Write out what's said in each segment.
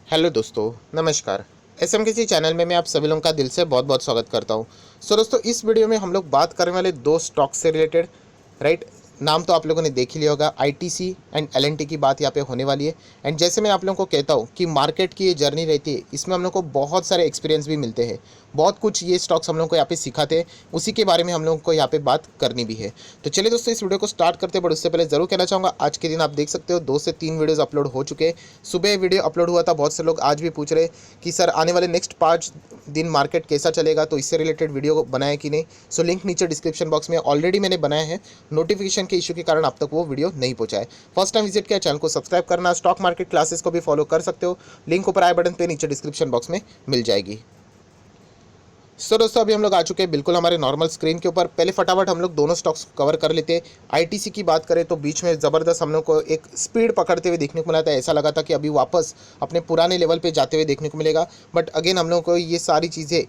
Hello दोस्तों, नमस्कार। SMKC channel में मैं आप सभी लोगों का दिल से बहुत बहुत स्वागत करता हूं। दोस्तों, इस वीडियो में हम लोग बात करने वाले दो स्टॉक से रिलेटेड, राइट। नाम तो आप लोगों ने देख ही लिया होगा, आईटीसी एंड एलएनटी की बात यहाँ पे होने वाली है। एंड जैसे मैं आप लोगों को कहता हूँ कि मार्केट की ये जर्नी रहती है, इसमें हम लोग को बहुत सारे एक्सपीरियंस भी मिलते हैं। बहुत कुछ ये स्टॉक्स हम लोग को यहाँ पे सिखाते हैं, उसी के बारे में हम लोगों को यहाँ पे बात करनी भी है। तो चलिए दोस्तों, इस वीडियो को स्टार्ट करते हैं, बट उससे पहले जरूर कहना चाहूँगा, आज के दिन आप देख सकते हो 2 से 3 वीडियोज़ अपलोड हो चुके हैं। सुबह वीडियो अपलोड हुआ था, बहुत से लोग आज भी पूछ रहे कि सर आने वाले नेक्स्ट 5 दिन मार्केट कैसा चलेगा, तो इससे रिलेटेड वीडियो बनाया कि नहीं। सो लिंक नीचे डिस्क्रिप्शन बॉक्स में ऑलरेडी मैंने बनाया है। नोटिफिकेशन के इशू के कारण अब तक वो वीडियो नहीं पहुंचा है। फर्स्ट टाइम विजिट किया, चैनल को सब्सक्राइब करना। स्टॉक मार्केट क्लासेस को भी फॉलो कर सकते हो, लिंक ऊपर आई बटन पे नीचे डिस्क्रिप्शन बॉक्स में मिल जाएगी। दोस्तों, अभी हम लोग आ चुके हैं बिल्कुल हमारे नॉर्मल स्क्रीन के ऊपर। पहले फटाफट हम लोग दोनों स्टॉक्स कवर कर लेते हैं। आईटीसी की बात करें तो बीच में ज़बरदस्त हम लोग को एक स्पीड पकड़ते हुए देखने को मिला था। ऐसा लगा था कि अभी वापस अपने पुराने लेवल पे जाते हुए देखने को मिलेगा, बट अगेन हम लोग को ये सारी चीज़ें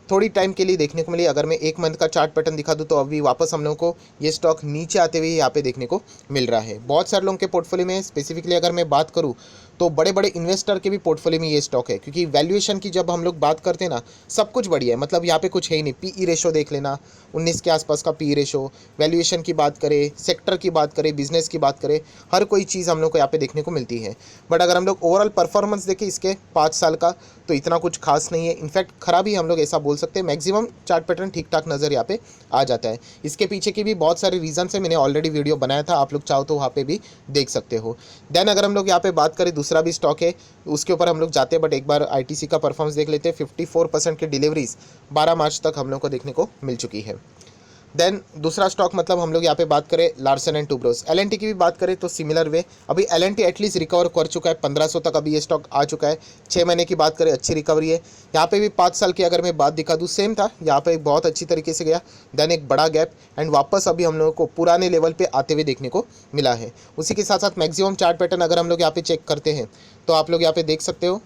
थोड़ी टाइम के लिए देखने को मिली। अगर मैं 1 मंथ का चार्ट पैटर्न दिखा दूँ तो अभी वापस हम लोगों को ये स्टॉक नीचे आते हुए यहाँ पे देखने को मिल रहा है। बहुत सारे लोगों के पोर्टफोलियो में, स्पेसिफिकली अगर मैं बात करूँ तो बड़े बड़े इन्वेस्टर के भी पोर्टफोलियो में ये स्टॉक है, क्योंकि वैल्यूएशन की जब हम लोग बात करते हैं ना, सब कुछ बढ़िया है। मतलब यहाँ पे कुछ है ही नहीं। पीई रेशो देख लेना, 19 के आसपास का पीई रेशो। वैल्यूएशन की बात करें, सेक्टर की बात करें, बिजनेस की बात करें, हर कोई चीज़ हम लोग को यहाँ पे देखने को मिलती है। बट अगर हम लोग ओवरऑल परफॉर्मेंस देखें इसके 5 साल का, तो इतना कुछ खास नहीं है। इनफैक्ट खराब ही हम लोग ऐसा बोल सकते हैं। मैक्सिमम चार्ट पैटर्न ठीक ठाक नज़र यहाँ पे आ जाता है। इसके पीछे की भी बहुत सारे रीजन है, मैंने ऑलरेडी वीडियो बनाया था, आप लोग चाहो तो वहाँ पे भी देख सकते हो। देन अगर हम लोग यहाँ पे बात करें, दूसरा भी स्टॉक है, उसके ऊपर हम लोग जाते हैं, बट एक बार आईटीसी का परफॉर्मेंस देख लेते हैं। 54% की डिलीवरीज 12 मार्च तक हम लोग को देखने को मिल चुकी है। देन दूसरा स्टॉक, मतलब हम लोग यहाँ पे बात करें लार्सन एंड टूब्रोस। एलएनटी की भी बात करें तो सिमिलर वे, अभी एलएनटी एटलीस्ट रिकवर कर चुका है। 1500 तक अभी ये स्टॉक आ चुका है। 6 महीने की बात करें, अच्छी रिकवरी है। यहाँ पे भी 5 साल की अगर मैं बात दिखा दूँ, सेम था। यहाँ पे बहुत अच्छी तरीके से गया, देन एक बड़ा गैप, एंड वापस अभी हम लोगों को पुराने लेवल पे आते हुए देखने को मिला है। उसी के साथ साथ मैक्सिमम चार्ट पैटर्न अगर हम लोग यहाँ पे चेक करते हैं तो आप लोग यहाँ पे देख सकते हो,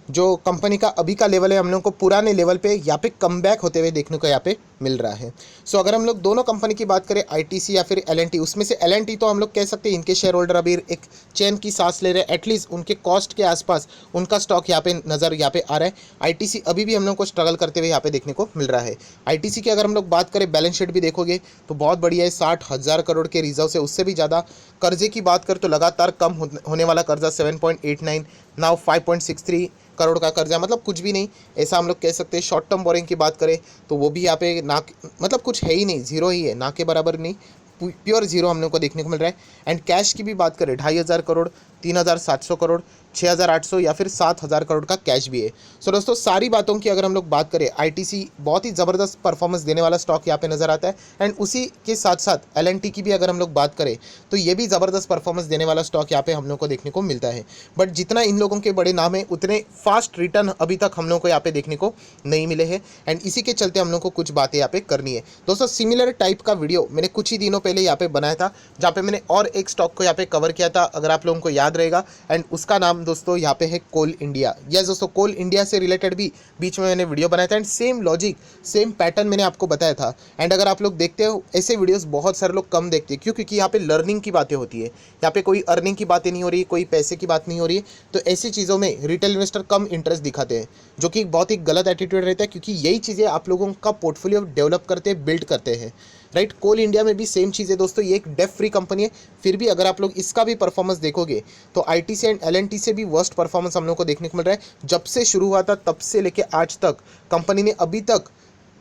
जो कंपनी का अभी का लेवल है, हम लोग को पुराने लेवल पे यहाँ पे कम बैक होते हुए देखने को यहाँ पे मिल रहा है। सो अगर हम लोग दोनों कंपनी की बात करें, आईटीसी या फिर एलएनटी, उसमें से एलएनटी तो हम लोग कह सकते हैं इनके शेयर होल्डर अभी एक चैन की सांस ले रहे हैं। एटलीस्ट उनके कॉस्ट के आसपास उनका स्टॉक यहाँ पे नज़र यहाँ पे आ रहा है। आईटीसी अभी भी हम लोग को स्ट्रगल करते हुए यहाँ पे देखने को मिल रहा है। आईटीसी की अगर हम लोग बात करें, बैलेंस शीट भी देखोगे तो बहुत बढ़िया है। 60,000 करोड़ के रिजर्व से, उससे भी ज़्यादा। कर्जे की बात करें तो लगातार कम होने वाला कर्जा 7.89, नाउ 5.63 करोड़ का कर्जा, मतलब कुछ भी नहीं, ऐसा हम लोग कह सकते हैं। शॉर्ट टर्म बोरिंग की बात करें तो वो भी यहाँ पे ना, मतलब कुछ है ही नहीं, जीरो ही है, ना के बराबर नहीं, प्योर जीरो हम लोग को देखने को मिल रहा है। एंड कैश की भी बात करें, 2,500 करोड़, 3,700 करोड़, 6,800 या फिर 7,000 करोड़ का कैश भी है। सो दोस्तों, सारी बातों की अगर हम लोग बात करें, आईटीसी बहुत ही ज़बरदस्त परफॉर्मेंस देने वाला स्टॉक यहाँ पे नज़र आता है। एंड उसी के साथ साथ एलएनटी की भी अगर हम लोग बात करें तो ये भी ज़बरदस्त परफॉर्मेंस देने वाला स्टॉक यहाँ पे हम लोग को देखने को मिलता है। बट जितना इन लोगों के बड़े नाम है, उतने फास्ट रिटर्न अभी तक हम लोग को यहाँ पे देखने को नहीं मिले हैं। एंड इसी के चलते हम लोग को कुछ बातें यहाँ पे करनी है। दोस्तों, सिमिलर टाइप का वीडियो मैंने कुछ ही दिनों पहले यहाँ पे बनाया था, जहाँ पे मैंने और एक स्टॉक को यहाँ पे कवर किया था, अगर आप लोगों को याद रहेगा। एंड उसका नाम दोस्तों यहाँ पे है कोल इंडिया। यस दोस्तों, कोल इंडिया से रिलेटेड भी बीच में मैंने वीडियो बनाया था, and same logic, same pattern मैंने आपको बताया था। एंड अगर आप लोग देखते हो, ऐसे वीडियोस बहुत सारे लोग कम देखते हैं। क्यों? क्योंकि यहाँ पे लर्निंग की बातें होती है, यहाँ पे कोई अर्निंग की बातें नहीं हो रही, कोई पैसे की बात नहीं हो रही है। तो ऐसी चीज़ों में रिटेल इन्वेस्टर कम इंटरेस्ट दिखाते हैं, जो कि बहुत ही गलत एटीट्यूड रहता है, क्योंकि यही चीज़ें आप लोगों का पोर्टफोलियो डेवलप करते हैं, बिल्ड करते हैं, राइट। कोल इंडिया में भी सेम चीज़ है दोस्तों, ये एक डेट फ्री कंपनी है। फिर भी अगर आप लोग इसका भी परफॉर्मेंस देखोगे तो आईटीसी एंड एलएनटी से भी वर्स्ट परफॉर्मेंस हम लोग को देखने को मिल रहा है। जब से शुरू हुआ था तब से लेके आज तक कंपनी ने अभी तक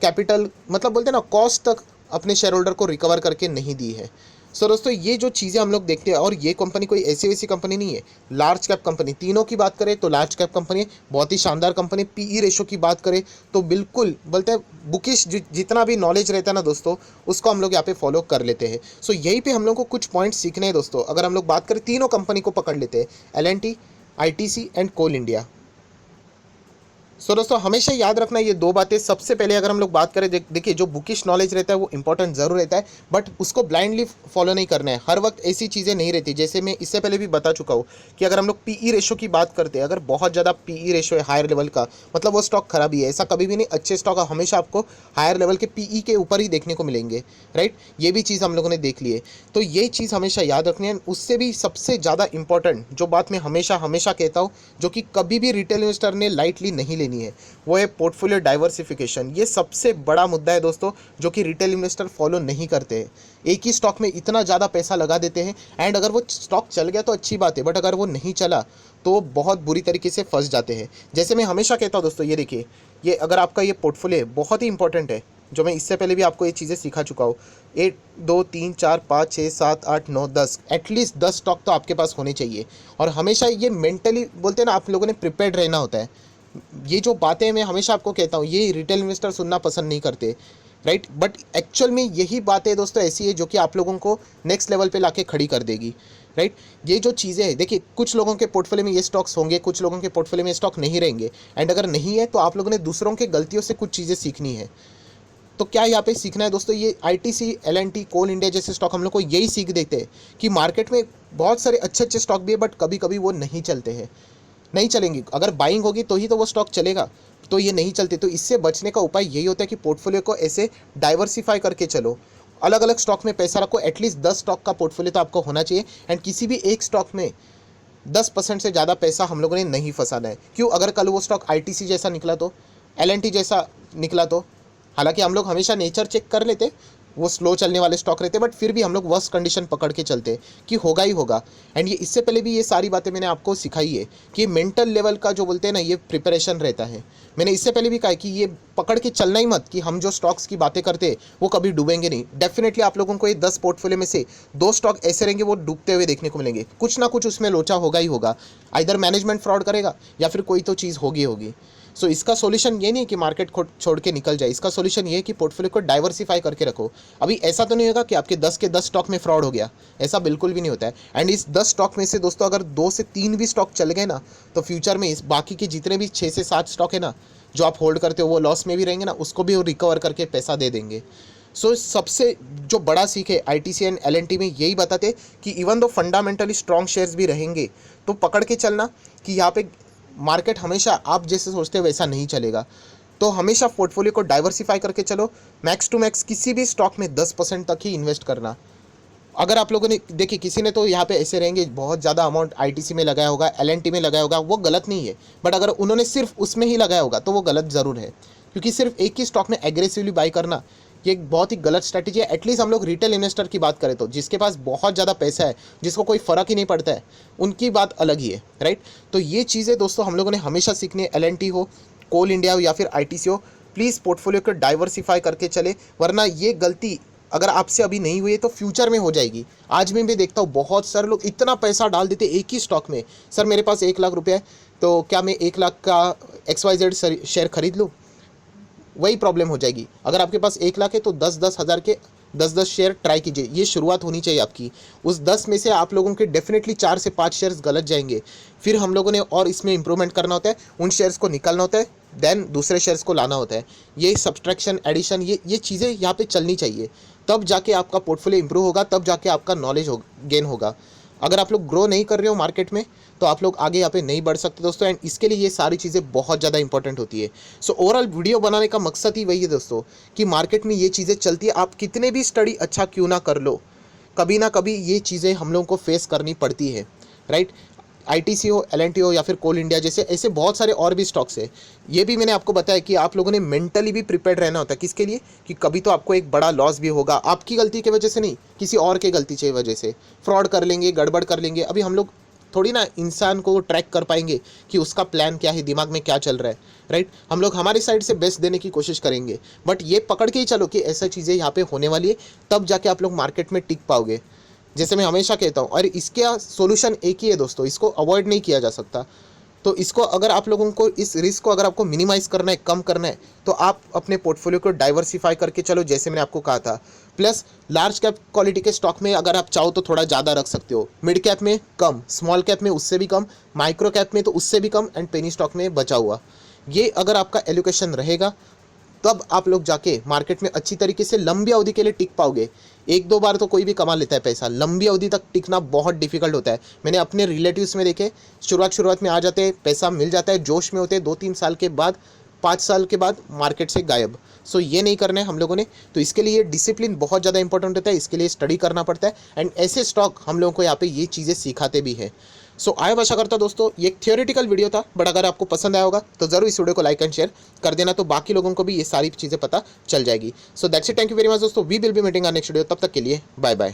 कैपिटल, मतलब बोलते हैं ना, कॉस्ट तक अपने शेयर होल्डर को रिकवर करके नहीं दी है। सो दोस्तों, ये जो चीज़ें हम लोग देखते हैं, और ये कंपनी कोई ऐसी वैसी कंपनी नहीं है, लार्ज कैप कंपनी। तीनों की बात करें तो लार्ज कैप कंपनी है, बहुत ही शानदार कंपनी। पीई रेशो की बात करें तो बिल्कुल बोलते हैं बुकिश, जितना भी नॉलेज रहता है ना दोस्तों, उसको हम लोग यहाँ पे फॉलो कर लेते हैं। सो यहीं पे हम लोग को कुछ पॉइंट्स सीखने हैं दोस्तों। अगर हम लोग बात करें, तीनों कंपनी को पकड़ लेते हैं, LNT, ITC and Coal India. So दोस्तों हमेशा याद रखना ये दो बातें। सबसे पहले अगर हम लोग बात करें, देखिए जो बुकिश नॉलेज रहता है वो इंपॉर्टेंट ज़रूर रहता है, बट उसको ब्लाइंडली फॉलो नहीं करना है। हर वक्त ऐसी चीज़ें नहीं रहती। जैसे मैं इससे पहले भी बता चुका हूँ कि अगर हम लोग पीई रेशो की बात करते हैं, अगर बहुत ज़्यादा पीई रेशो है हायर लेवल का, मतलब वो स्टॉक खराब ही है, ऐसा कभी भी नहीं। अच्छे स्टॉक हमेशा आपको हायर लेवल के पीई के ऊपर ही देखने को मिलेंगे, राइट। ये भी चीज़ हम लोगों ने देख ली है, तो ये चीज़ हमेशा याद रखनी है। उससे भी सबसे ज़्यादा इंपॉर्टेंट जो बात मैं हमेशा हमेशा कहता हूँ, जो कि कभी भी रिटेल इन्वेस्टर ने लाइटली नहीं लेनी है, वो है पोर्टफोलियो डाइवर्सिफिकेशन। ये सबसे बड़ा मुद्दा है दोस्तों, जो कि रिटेल इन्वेस्टर फॉलो नहीं करते हैं। एक ही स्टॉक में इतना ज़्यादा पैसा लगा देते हैं, एंड अगर वो स्टॉक चल गया तो अच्छी बात है, बट अगर वो नहीं चला तो बहुत बुरी तरीके से फंस जाते हैं। जैसे मैं हमेशा कहता हूँ दोस्तों, ये देखिए, ये अगर आपका ये पोर्टफोलियो बहुत ही इंपॉर्टेंट है, जो मैं इससे पहले भी आपको ये चीज़ें सिखा चुका हूँ। 1 2 3 4 5 6 7 8 9 10, एटलीस्ट 10 स्टॉक तो आपके पास होने चाहिए। और हमेशा ये मेंटली बोलते हैं ना, आप लोगों ने प्रिपेयर्ड रहना होता है। ये जो बातें मैं हमेशा आपको कहता हूँ, ये रिटेल इन्वेस्टर सुनना पसंद नहीं करते, राइट। बट एक्चुअल में यही बातें दोस्तों ऐसी है जो कि आप लोगों को नेक्स्ट लेवल पे लाके खड़ी कर देगी, राइट। ये जो चीज़ें हैं, देखिए कुछ लोगों के पोर्टफोलियो में ये स्टॉक्स होंगे, कुछ लोगों के पोर्टफोलियो में स्टॉक नहीं रहेंगे, एंड अगर नहीं है तो आप लोगों ने दूसरों के गलतियों से कुछ चीज़ें सीखनी है। तो क्या यहाँ पे सीखना है दोस्तों, ये आईटीसी, एलएनटी, कोल इंडिया जैसे स्टॉक हम लोग को यही सीख देते हैं कि मार्केट में बहुत सारे अच्छे अच्छे स्टॉक भी है, बट कभी कभी वो नहीं चलते हैं, नहीं चलेंगी। अगर बाइंग होगी तो ही तो वो स्टॉक चलेगा, तो ये नहीं चलते। तो इससे बचने का उपाय यही होता है कि पोर्टफोलियो को ऐसे डाइवर्सिफाई करके चलो, अलग अलग स्टॉक में पैसा रखो। एटलीस्ट 10 स्टॉक का पोर्टफोलियो तो आपको होना चाहिए, एंड किसी भी एक स्टॉक में 10% से ज़्यादा पैसा हम लोगों ने नहीं फंसाना है। क्यों? अगर कल वो स्टॉक आईटीसी जैसा निकला तो, एलएनटी जैसा निकला तो, हालांकि हम लोग हमेशा नेचर चेक कर लेते, वो स्लो चलने वाले स्टॉक रहते, बट फिर भी हम लोग वर्स्ट कंडीशन पकड़ के चलते कि होगा ही होगा। एंड ये इससे पहले भी ये सारी बातें मैंने आपको सिखाई है कि मेंटल लेवल का जो बोलते हैं ना, ये प्रिपरेशन रहता है। मैंने इससे पहले भी कहा है कि ये पकड़ के चलना ही मत कि हम जो स्टॉक्स की बातें करते हैं वो कभी डूबेंगे नहीं। डेफिनेटली आप लोगों को ये 10 पोर्टफोलियो में से 2 स्टॉक ऐसे रहेंगे वो डूबते हुए देखने को मिलेंगे। कुछ ना कुछ उसमें लोचा होगा ही होगा, आइदर मैनेजमेंट फ्रॉड करेगा या फिर कोई तो चीज़ होगी। सो इसका सॉल्यूशन ये नहीं है कि मार्केट को छोड़ के निकल जाए, इसका सॉल्यूशन ये है कि पोर्टफोलियो को डाइवर्सिफाई करके रखो। अभी ऐसा तो नहीं होगा कि आपके 10 के 10 स्टॉक में फ्रॉड हो गया, ऐसा बिल्कुल भी नहीं होता है। एंड इस 10 स्टॉक में से दोस्तों अगर 2 से 3 भी स्टॉक चल गए ना, तो फ्यूचर में इस बाकी के जितने भी 6 से 7 स्टॉक है ना जो आप होल्ड करते हो, वो लॉस में भी रहेंगे ना, उसको भी वो रिकवर करके पैसा दे देंगे। सो सबसे जो बड़ा सीख है आईटीसी एंड एलएनटी में यही बताते कि even though fundamentally strong shares भी रहेंगे तो पकड़ के चलना कि यहाँ पे मार्केट हमेशा आप जैसे सोचते हो वैसा नहीं चलेगा। तो हमेशा पोर्टफोलियो को डाइवर्सिफाई करके चलो। मैक्स टू मैक्स किसी भी स्टॉक में 10% तक ही इन्वेस्ट करना। अगर आप लोगों ने देखिए, किसी ने तो यहाँ पे ऐसे रहेंगे बहुत ज़्यादा अमाउंट आईटीसी में लगाया होगा, एलएनटी में लगाया होगा, वो गलत नहीं है, बट अगर उन्होंने सिर्फ उसमें ही लगाया होगा तो वो गलत ज़रूर है, क्योंकि सिर्फ एक ही स्टॉक में एग्रेसिवली बाई करना ये एक बहुत ही गलत स्ट्रैटेजी है। एटलीस्ट हम लोग रिटेल इन्वेस्टर की बात करें तो, जिसके पास बहुत ज़्यादा पैसा है, जिसको कोई फ़र्क ही नहीं पड़ता है, उनकी बात अलग ही है, राइट। तो ये चीज़ें दोस्तों हम लोगों ने हमेशा सीखनी है। एलएनटी हो, कोल इंडिया हो या फिर आईटीसी हो, प्लीज़ पोर्टफोलियो को डाइवर्सिफाई करके चले, वरना ये गलती अगर आपसे अभी नहीं हुई है तो फ्यूचर में हो जाएगी। आज मैं भी देखता हूँ बहुत सारे लोग इतना पैसा डाल देते एक ही स्टॉक में। सर मेरे पास 1 लाख रुपया है, तो क्या मैं 1 लाख का XYZ शेयर खरीद लूँ? वही प्रॉब्लम हो जाएगी। अगर आपके पास 1 लाख है तो 10-10 हज़ार के 10-10 शेयर ट्राई कीजिए। ये शुरुआत होनी चाहिए आपकी। उस 10 में से आप लोगों के डेफिनेटली 4 से 5 शेयर्स गलत जाएंगे, फिर हम लोगों ने और इसमें इंप्रूवमेंट करना होता है, उन शेयर्स को निकालना होता है, देन दूसरे शेयर्स को लाना होता है। ये सब्सट्रैक्शन, एडिशन, ये चीज़ें यहाँ पे चलनी चाहिए, तब जाके आपका पोर्टफोलियो इंप्रूव होगा, तब जाके आपका नॉलेज गेन होगा। अगर आप लोग ग्रो नहीं कर रहे हो मार्केट में तो आप लोग आगे यहाँ पे नहीं बढ़ सकते दोस्तों। एंड इसके लिए ये सारी चीज़ें बहुत ज़्यादा इंपॉर्टेंट होती है। सो ओवरऑल वीडियो बनाने का मकसद ही वही है दोस्तों कि मार्केट में ये चीज़ें चलती है, आप कितने भी स्टडी अच्छा क्यों ना कर लो, कभी ना कभी ये चीज़ें हम लोगों को फेस करनी पड़ती है, राइट। आईटीसी हो, एलएनटी हो या फिर कोल इंडिया जैसे ऐसे बहुत सारे और भी स्टॉक्स है। ये भी मैंने आपको बताया कि आप लोगों ने मेंटली भी प्रिपेयर्ड रहना होता है। किसके लिए? कि कभी तो आपको एक बड़ा लॉस भी होगा, आपकी गलती की वजह से नहीं, किसी और के गलती की वजह से फ्रॉड कर लेंगे, गड़बड़ कर लेंगे। अभी हम लोग थोड़ी ना इंसान को ट्रैक कर पाएंगे कि उसका प्लान क्या है, दिमाग में क्या चल रहा है, राइट। हम लोग हमारी साइड से बेस्ट देने की कोशिश करेंगे, बट ये पकड़ के ही चलो कि ऐसा चीज़ें यहाँ पे होने वाली है, तब जाके आप लोग मार्केट में टिक पाओगे। जैसे मैं हमेशा कहता हूँ, और इसका सोल्यूशन एक ही है दोस्तों, इसको अवॉइड नहीं किया जा सकता। तो इसको अगर आप लोगों को, इस रिस्क को अगर आपको मिनिमाइज़ करना है, कम करना है, तो आप अपने पोर्टफोलियो को डाइवर्सिफाई करके चलो, जैसे मैंने आपको कहा था। प्लस लार्ज कैप क्वालिटी के स्टॉक में अगर आप चाहो तो थोड़ा ज़्यादा रख सकते हो, मिड कैप में कम, स्मॉल कैप में उससे भी कम, माइक्रो कैप में तो उससे भी कम, एंड पेनी स्टॉक में बचा हुआ। ये अगर आपका एलोकेशन रहेगा तब आप लोग जाके मार्केट में अच्छी तरीके से लंबी अवधि के लिए टिक पाओगे। एक दो बार तो कोई भी कमा लेता है पैसा, लंबी अवधि तक टिकना बहुत डिफिकल्ट होता है। मैंने अपने रिलेटिव्स में देखे, शुरुआत में आ जाते हैं, पैसा मिल जाता है, जोश में होते हैं, 2-3 साल के बाद, 5 साल के बाद मार्केट से गायब। सो ये नहीं करना है हम लोगों ने। तो इसके लिए डिसिप्लिन बहुत ज़्यादा इंपॉर्टेंट होता है, इसके लिए स्टडी करना पड़ता है। एंड ऐसे स्टॉक हम लोगों को यहाँ पे ये चीज़ें सिखाते भी हैं। सो आई आशा करता हूं दोस्तों ये एक थियोरेटिकल वीडियो था, बट अगर आपको पसंद आया होगा तो जरूर इस वीडियो को लाइक एंड शेयर कर देना, तो बाकी लोगों को भी ये सारी चीज़ें पता चल जाएगी। So that's it, thank you very much दोस्तों, we will be meeting next video, तब तक के लिए बाय बाय।